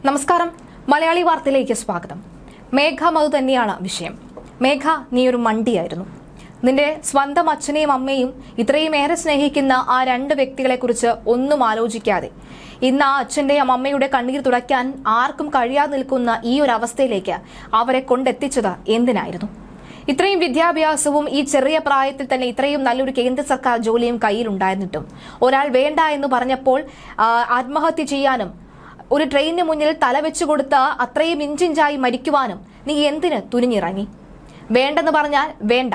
നമസ്കാരം. മലയാളി വാർത്തയിലേക്ക് സ്വാഗതം. മേഘ മധു തന്നെയാണ് വിഷയം. മേഘ, നീ ഒരു മണ്ടിയായിരുന്നു. നിന്റെ സ്വന്തം അച്ഛനെയും അമ്മയും ഇത്രയുമേറെ സ്നേഹിക്കുന്ന ആ രണ്ട് വ്യക്തികളെ കുറിച്ച് ഒന്നും ആലോചിക്കാതെ ഇന്ന് ആ അച്ഛന്റെയും അമ്മയുടെ കണ്ണീർ തുടയ്ക്കാൻ ആർക്കും കഴിയാതെ നിൽക്കുന്ന ഈ ഒരു അവസ്ഥയിലേക്ക് അവരെ കൊണ്ടെത്തിച്ചത് എന്തിനായിരുന്നു? ഇത്രയും വിദ്യാഭ്യാസവും ഈ ചെറിയ പ്രായത്തിൽ തന്നെ ഇത്രയും നല്ലൊരു കേന്ദ്ര സർക്കാർ ജോലിയും കയ്യിലുണ്ടായിരുന്നിട്ടും ഒരാൾ വേണ്ട എന്ന് പറഞ്ഞപ്പോൾ ആത്മഹത്യ ചെയ്യാനും ഒരു ട്രെയിനിന് മുന്നിൽ തലവെച്ചു കൊടുത്ത് അത്രയും ഇഞ്ചിഞ്ചായി മരിക്കുവാനും നീ എന്തിന് തുനിഞ്ഞിറങ്ങി? വേണ്ടെന്ന് പറഞ്ഞാൽ വേണ്ട,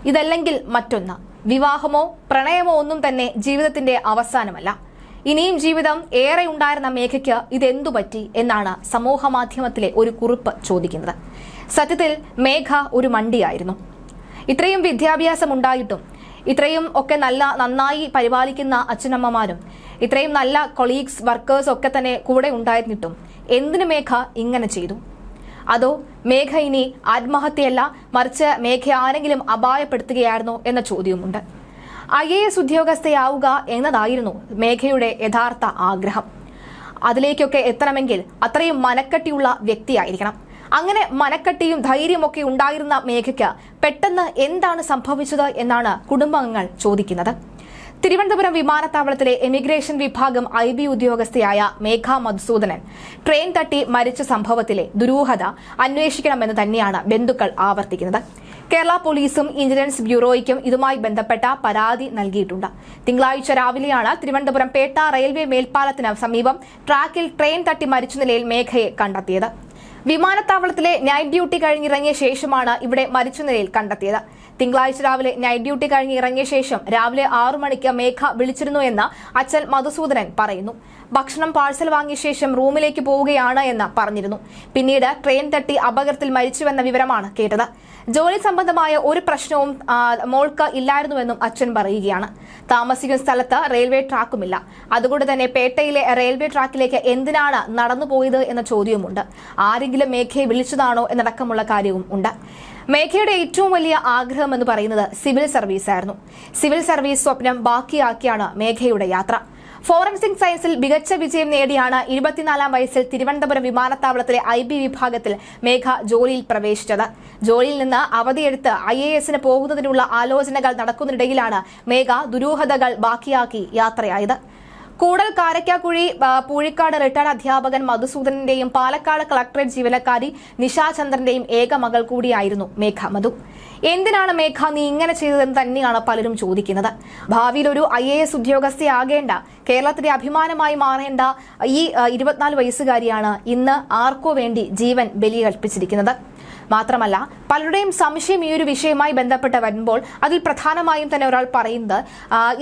ഇതല്ലെങ്കിൽ മറ്റൊന്ന്. വിവാഹമോ പ്രണയമോ ഒന്നും തന്നെ ജീവിതത്തിന്റെ അവസാനമല്ല. ഇനിയും ജീവിതം ഏറെ ഉണ്ടായിരുന്ന മേഘയ്ക്ക് ഇതെന്തു പറ്റി എന്നാണ് സമൂഹ മാധ്യമത്തിലെ ഒരു കുറിപ്പ് ചോദിക്കുന്നത്. സത്യത്തിൽ മേഘ ഒരു മണ്ടിയായിരുന്നു. ഇത്രയും വിദ്യാഭ്യാസം ഉണ്ടായിട്ടും ഇത്രയും ഒക്കെ നന്നായി പരിപാലിക്കുന്ന അച്ഛനമ്മമാരും ഇത്രയും നല്ല കൊളീഗ്സ് വർക്കേഴ്സ് ഒക്കെ തന്നെ കൂടെ ഉണ്ടായിരുന്നിട്ടും എന്തിനു മേഘ ഇങ്ങനെ ചെയ്തു? അതോ മേഘ ഇനി ആത്മഹത്യയല്ല, മറിച്ച് മേഘ ആരെങ്കിലും അപായപ്പെടുത്തുകയായിരുന്നോ എന്ന ചോദ്യവുമുണ്ട്. IAS ഉദ്യോഗസ്ഥയാവുക എന്നതായിരുന്നു മേഘയുടെ യഥാർത്ഥ ആഗ്രഹം. അതിലേക്കൊക്കെ എത്തണമെങ്കിൽ അത്രയും മനക്കട്ടിയുള്ള വ്യക്തിയായിരിക്കണം. അങ്ങനെ മനക്കട്ടിയും ധൈര്യമൊക്കെ ഉണ്ടായിരുന്ന മേഘയ്ക്ക് പെട്ടെന്ന് എന്താണ് സംഭവിച്ചത് എന്നാണ് കുടുംബാംഗങ്ങൾ ചോദിക്കുന്നത്. തിരുവനന്തപുരം വിമാനത്താവളത്തിലെ എമിഗ്രേഷൻ വിഭാഗം IB ഉദ്യോഗസ്ഥയായ മേഘ മധുസൂദനൻ ട്രെയിൻ തട്ടി മരിച്ച സംഭവത്തിലെ ദുരൂഹത അന്വേഷിക്കണമെന്ന് തന്നെയാണ് ബന്ധുക്കൾ ആവർത്തിക്കുന്നത്. കേരള പോലീസും ഇന്റലിജൻസ് ബ്യൂറോയ്ക്കും ഇതുമായി ബന്ധപ്പെട്ട പരാതി നൽകിയിട്ടുണ്ട്. തിങ്കളാഴ്ച രാവിലെയാണ് തിരുവനന്തപുരം പേട്ട റെയിൽവേ മേൽപ്പാലത്തിന് സമീപം ട്രാക്കിൽ ട്രെയിൻ തട്ടി മരിച്ച നിലയിൽ മേഘയെ കണ്ടെത്തിയത്. വിമാനത്താവളത്തിലെ നൈറ്റ് ഡ്യൂട്ടി കഴിഞ്ഞിറങ്ങിയ ശേഷമാണ് ഇവിടെ മരിച്ച നിലയിൽ കണ്ടെത്തിയത്. തിങ്കളാഴ്ച രാവിലെ നൈറ്റ് ഡ്യൂട്ടി കഴിഞ്ഞ് ഇറങ്ങിയ ശേഷം രാവിലെ 6 മണിക്ക് മേഘ വിളിച്ചിരുന്നു എന്ന് അച്ഛൻ മധുസൂദനൻ പറയുന്നു. ഭക്ഷണം പാഴ്സൽ വാങ്ങിയ ശേഷം റൂമിലേക്ക് പോവുകയാണ് എന്ന് പറഞ്ഞിരുന്നു. പിന്നീട് ട്രെയിൻ തട്ടി അപകടത്തിൽ മരിച്ചുവെന്ന വിവരമാണ് കേട്ടത്. ജോലി സംബന്ധമായ ഒരു പ്രശ്നവും മോൾക്ക് ഇല്ലായിരുന്നുവെന്നും അച്ഛൻ പറയുകയാണ്. താമസിക്കുന്ന സ്ഥലത്ത് റെയിൽവേ ട്രാക്കുമില്ല. അതുകൊണ്ട് തന്നെ പേട്ടയിലെ റെയിൽവേ ട്രാക്കിലേക്ക് എന്തിനാണ് നടന്നുപോയത് എന്ന ചോദ്യവുമുണ്ട്. ആരെങ്കിലും മേഘയെ വിളിച്ചതാണോ എന്നടക്കമുള്ള കാര്യവും ഉണ്ട്. മേഘയുടെ ഏറ്റവും വലിയ ആഗ്രഹം എന്ന് പറയുന്നത് സിവിൽ സർവീസ് ആയിരുന്നു. സിവിൽ സർവീസ് സ്വപ്നം ബാക്കിയാക്കിയാണ് മേഘയുടെ യാത്ര. ഫോറൻസിക് സയൻസിൽ മികച്ച വിജയം നേടിയാണ് 24-ാം വയസ്സിൽ തിരുവനന്തപുരം വിമാനത്താവളത്തിലെ IB വിഭാഗത്തിൽ മേഘ ജോലിയിൽ പ്രവേശിച്ചത്. ജോലിയിൽ നിന്ന് അവധിയെടുത്ത് IASന് പോകുന്നതിനുള്ള ആലോചനകൾ നടക്കുന്നതിനിടയിലാണ് മേഘ ദുരൂഹതകൾ ബാക്കിയാക്കി യാത്രയായത്. കൂടൽ കാരക്കാക്കുഴി പൂഴിക്കാട് റിട്ടയർഡ് അധ്യാപകൻ മധുസൂദനന്റെയും പാലക്കാട് കളക്ടറേറ്റ് ജീവനക്കാരി നിശാചന്ദ്രന്റെയും ഏക മകൾ കൂടിയായിരുന്നു മേഘ മധു. എന്തിനാണ് മേഘ നീ ഇങ്ങനെ ചെയ്തതെന്ന് തന്നെയാണ് പലരും ചോദിക്കുന്നത്. ഭാവിയിൽ ഒരു IAS ഉദ്യോഗസ്ഥയാകേണ്ട, കേരളത്തിന്റെ അഭിമാനമായി മാറേണ്ട ഈ 24 വയസ്സുകാരിയാണ് ഇന്ന് ആർക്കോ വേണ്ടി ജീവൻ ബലി കൽപ്പിച്ചിരിക്കുന്നത്. മാത്രമല്ല പലരുടെയും സംശയം ഈ ഒരു വിഷയവുമായി ബന്ധപ്പെട്ട് വരുമ്പോൾ അതിൽ പ്രധാനമായും തന്നെ ഒരാൾ പറയുന്നത്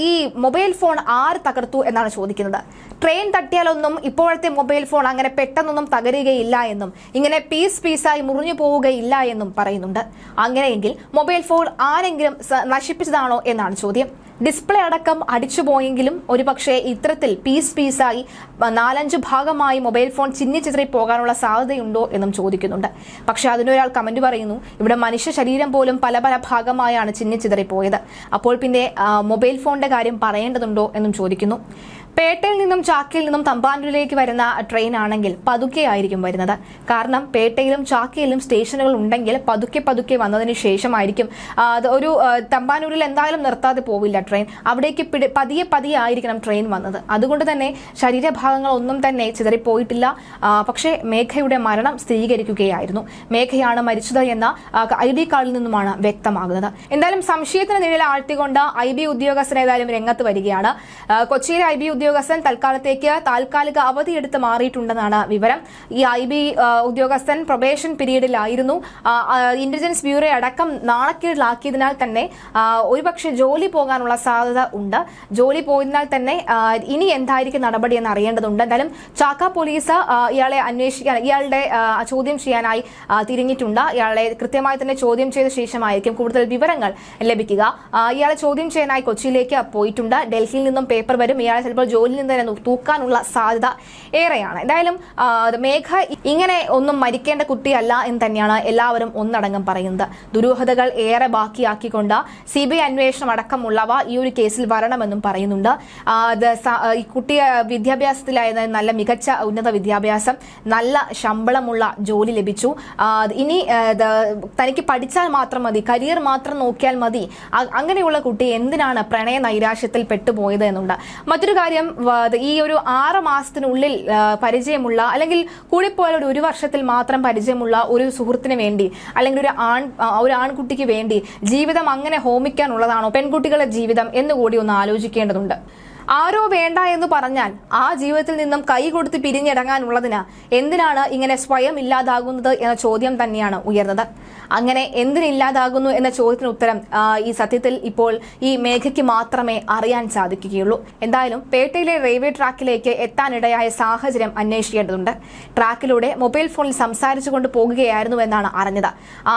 ഈ മൊബൈൽ ഫോൺ ആര് തകർത്തു എന്നാണ് ചോദിക്കുന്നത്. ട്രെയിൻ തട്ടിയാലൊന്നും ഇപ്പോഴത്തെ മൊബൈൽ ഫോൺ അങ്ങനെ പെട്ടെന്നൊന്നും തകരുകയില്ല എന്നും ഇങ്ങനെ പീസായി മുറിഞ്ഞു പോവുകയില്ല എന്നും പറയുന്നുണ്ട്. അങ്ങനെയെങ്കിൽ മൊബൈൽ ഫോൺ ആരെങ്കിലും നശിപ്പിച്ചതാണോ എന്നാണ് ചോദ്യം. ഡിസ്പ്ലേ അടക്കം അടിച്ചുപോയെങ്കിലും ഒരുപക്ഷെ ഇത്തരത്തിൽ പീസായി 4-5 ഭാഗമായി മൊബൈൽ ഫോൺ ചിന്നിച്ചിതറി പോകാനുള്ള സാധ്യതയുണ്ടോ എന്നും ചോദിക്കുന്നുണ്ട്. പക്ഷെ അതിനൊരാൾ കമന്റ് പറയുന്നു, ഇവിടെ മനുഷ്യ ശരീരം പോലും പല ചിന്നിച്ചിതറി ചിതറിപ്പോയത്, അപ്പോൾ പിന്നെ മൊബൈൽ ഫോണിന്റെ കാര്യം പറയേണ്ടതുണ്ടോ എന്നും ചോദിക്കുന്നു. പേട്ടയിൽ നിന്നും ചാക്കയിൽ നിന്നും തമ്പാനൂരിലേക്ക് വരുന്ന ട്രെയിൻ ആണെങ്കിൽ പതുക്കെ ആയിരിക്കും വരുന്നത്. കാരണം പേട്ടയിലും ചാക്കയിലും സ്റ്റേഷനുകൾ ഉണ്ടെങ്കിൽ പതുക്കെ വന്നതിന് ശേഷമായിരിക്കും ഒരു തമ്പാനൂരിൽ എന്തായാലും നിർത്താതെ പോവില്ല ട്രെയിൻ. അവിടേക്ക് പതിയെ ആയിരിക്കണം ട്രെയിൻ വന്നത്. അതുകൊണ്ട് തന്നെ ശരീരഭാഗങ്ങൾ ഒന്നും തന്നെ ചിതറിപ്പോയിട്ടില്ല. പക്ഷേ മേഘയുടെ മരണം സ്ഥിരീകരിക്കുകയായിരുന്നു. മേഘയാണ് മരിച്ചത് എന്ന ID കാർഡിൽ നിന്നുമാണ് വ്യക്തമാകുന്നത്. എന്തായാലും സംശയത്തിന് നിഴൽ ആഴ്ത്തിക്കൊണ്ട് IB ഉദ്യോഗസ്ഥൻ ഏതായാലും രംഗത്ത് വരികയാണ്. കൊച്ചിയിലെ IB ഉദ്യോഗസ്ഥൻ താൽക്കാലിക അവധിയെടുത്ത് മാറിയിട്ടുണ്ടെന്നാണ് വിവരം. ഈ IB ഉദ്യോഗസ്ഥൻ പ്രൊബേഷൻ പീരീഡിലായിരുന്നു. ഇന്റലിജൻസ് ബ്യൂറോ അടക്കം നാണക്കേടിലാക്കിയതിനാൽ തന്നെ ഒരുപക്ഷെ ജോലി പോകാനുള്ള സാധ്യത ഉണ്ട്. ജോലി പോയതിനാൽ തന്നെ ഇനി എന്തായിരിക്കും നടപടി എന്ന് അറിയേണ്ടതുണ്ട്. എന്തായാലും ചാക്ക പോലീസ് ഇയാളുടെ ചോദ്യം ചെയ്യാനായി തിരിഞ്ഞിട്ടുണ്ട്. ഇയാളെ കൃത്യമായി തന്നെ ചോദ്യം ചെയ്ത ശേഷമായിരിക്കും കൂടുതൽ വിവരങ്ങൾ ലഭിക്കുക. ഇയാളെ ചോദ്യം ചെയ്യാനായി കൊച്ചിയിലേക്ക് പോയിട്ടുണ്ട്. ഡൽഹിയിൽ നിന്നും പേപ്പർ വരും. ഇയാളെ ചിലപ്പോൾ ജോലിയിൽ നിന്ന് തന്നെ തൂക്കാനുള്ള സാധ്യത ഏറെയാണ്. എന്തായാലും മേഘ ഇങ്ങനെ ഒന്നും മരിക്കേണ്ട കുട്ടിയല്ല എന്ന് തന്നെയാണ് എല്ലാവരും ഒന്നടങ്കം പറയുന്നത്. ദുരൂഹതകൾ ഏറെ ബാക്കിയാക്കിക്കൊണ്ട് CBI അന്വേഷണം അടക്കമുള്ളവ ഈ ഒരു കേസിൽ വരണമെന്നും പറയുന്നുണ്ട്. ഈ കുട്ടിയെ വിദ്യാഭ്യാസത്തിലായത് നല്ല മികച്ച ഉന്നത വിദ്യാഭ്യാസം, നല്ല ശമ്പളമുള്ള ജോലി ലഭിച്ചു. ഇനി തനിക്ക് പഠിച്ചാൽ മാത്രം മതി, കരിയർ മാത്രം നോക്കിയാൽ മതി. അങ്ങനെയുള്ള കുട്ടി എന്തിനാണ് പ്രണയ നൈരാശ്യത്തിൽ പെട്ടുപോയത് എന്നുണ്ട്. മറ്റൊരു കാര്യം, ഈ ഒരു 6 മാസത്തിനുള്ളിൽ പരിചയമുള്ള അല്ലെങ്കിൽ കൂടിപ്പോയാൽ ഒരു വർഷത്തിൽ മാത്രം പരിചയമുള്ള ഒരു സുഹൃത്തിന് വേണ്ടി അല്ലെങ്കിൽ ഒരു ആൺകുട്ടിക്ക് വേണ്ടി ജീവിതം അങ്ങനെ ഹോമിക്കാനുള്ളതാണോ പെൺകുട്ടികളുടെ ജീവിതം എന്നുകൂടി ഒന്ന് ആലോചിക്കേണ്ടതുണ്ട്. ആരോ വേണ്ട എന്ന് പറഞ്ഞാൽ ആ ജീവിതത്തിൽ നിന്നും കൈ കൊടുത്ത് പിരിഞ്ഞിടങ്ങാനുള്ളതിന് എന്തിനാണ് ഇങ്ങനെ സ്വയം ഇല്ലാതാകുന്നത് എന്ന ചോദ്യം തന്നെയാണ് ഉയർന്നത്. അങ്ങനെ എന്തിനില്ലാതാകുന്നു എന്ന ചോദ്യത്തിന് ഉത്തരം ഈ സത്യത്തിൽ ഇപ്പോൾ ഈ മേഘയ്ക്ക് മാത്രമേ അറിയാൻ സാധിക്കുകയുള്ളൂ. എന്തായാലും പേട്ടയിലെ റെയിൽവേ ട്രാക്കിലേക്ക് എത്താനിടയായ സാഹചര്യം അന്വേഷിക്കേണ്ടതുണ്ട്. ട്രാക്കിലൂടെ മൊബൈൽ ഫോണിൽ സംസാരിച്ചുകൊണ്ട് പോകുകയായിരുന്നു എന്നാണ് അറിഞ്ഞത്.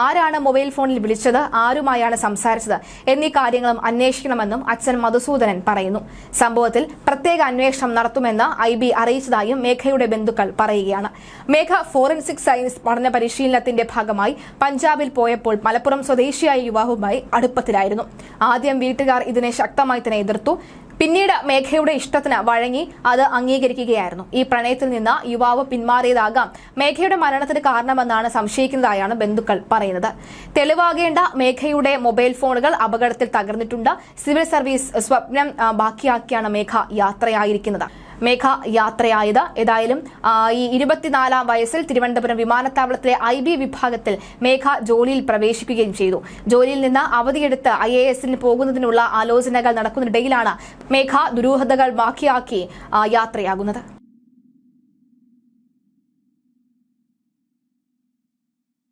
ആരാണ് മൊബൈൽ ഫോണിൽ വിളിച്ചത്, ആരുമായാണ് സംസാരിച്ചത് എന്നീ കാര്യങ്ങളും അന്വേഷിക്കണമെന്നും അച്ഛൻ മധുസൂദനൻ പറയുന്നു. സംഭവത്തിൽ പ്രത്യേക അന്വേഷണം നടത്തുമെന്ന് IB അറിയിച്ചതായും മേഘയുടെ ബന്ധുക്കൾ പറയുകയാണ്. മേഘ ഫോറൻസിക് സയൻസ് പഠന പരിശീലനത്തിന്റെ ഭാഗമായി പഞ്ചാബിൽ പോയപ്പോൾ മലപ്പുറം സ്വദേശിയായ യുവാവുമായി അടുപ്പത്തിലായിരുന്നു. ആദ്യം വീട്ടുകാർ ഇതിനെ ശക്തമായി തന്നെ എതിർത്തു. പിന്നീട് മേഘയുടെ ഇഷ്ടത്തിന് വഴങ്ങി അത് അംഗീകരിക്കുകയായിരുന്നു. ഈ പ്രണയത്തിൽ നിന്ന് യുവാവ് പിന്മാറിയതാകാം മേഘയുടെ മരണത്തിന് കാരണമെന്നാണ് സംശയിക്കുന്നതായാണ് ബന്ധുക്കൾ പറയുന്നത്. തെളിവാകേണ്ട മേഘയുടെ മൊബൈൽ ഫോണുകൾ അപകടത്തിൽ തകർന്നിട്ടുണ്ട്. സിവിൽ സർവീസ് സ്വപ്നം ബാക്കിയാക്കിയാണ് മേഘ യാത്രയായിരിക്കുന്നത്. ഏതായാലും ഈ 24-ാം വയസ്സിൽ തിരുവനന്തപുരം വിമാനത്താവളത്തിലെ IB വിഭാഗത്തിൽ മേഘ ജോലിയിൽ പ്രവേശിക്കുകയും ചെയ്തു. ജോലിയിൽ നിന്ന് അവധിയെടുത്ത് IAS-ന് പോകുന്നതിനുള്ള ആലോചനകൾ നടക്കുന്നതിനിടയിലാണ് മേഘ ദുരൂഹതകൾ ബാക്കിയാക്കി യാത്രയാകുന്നത്.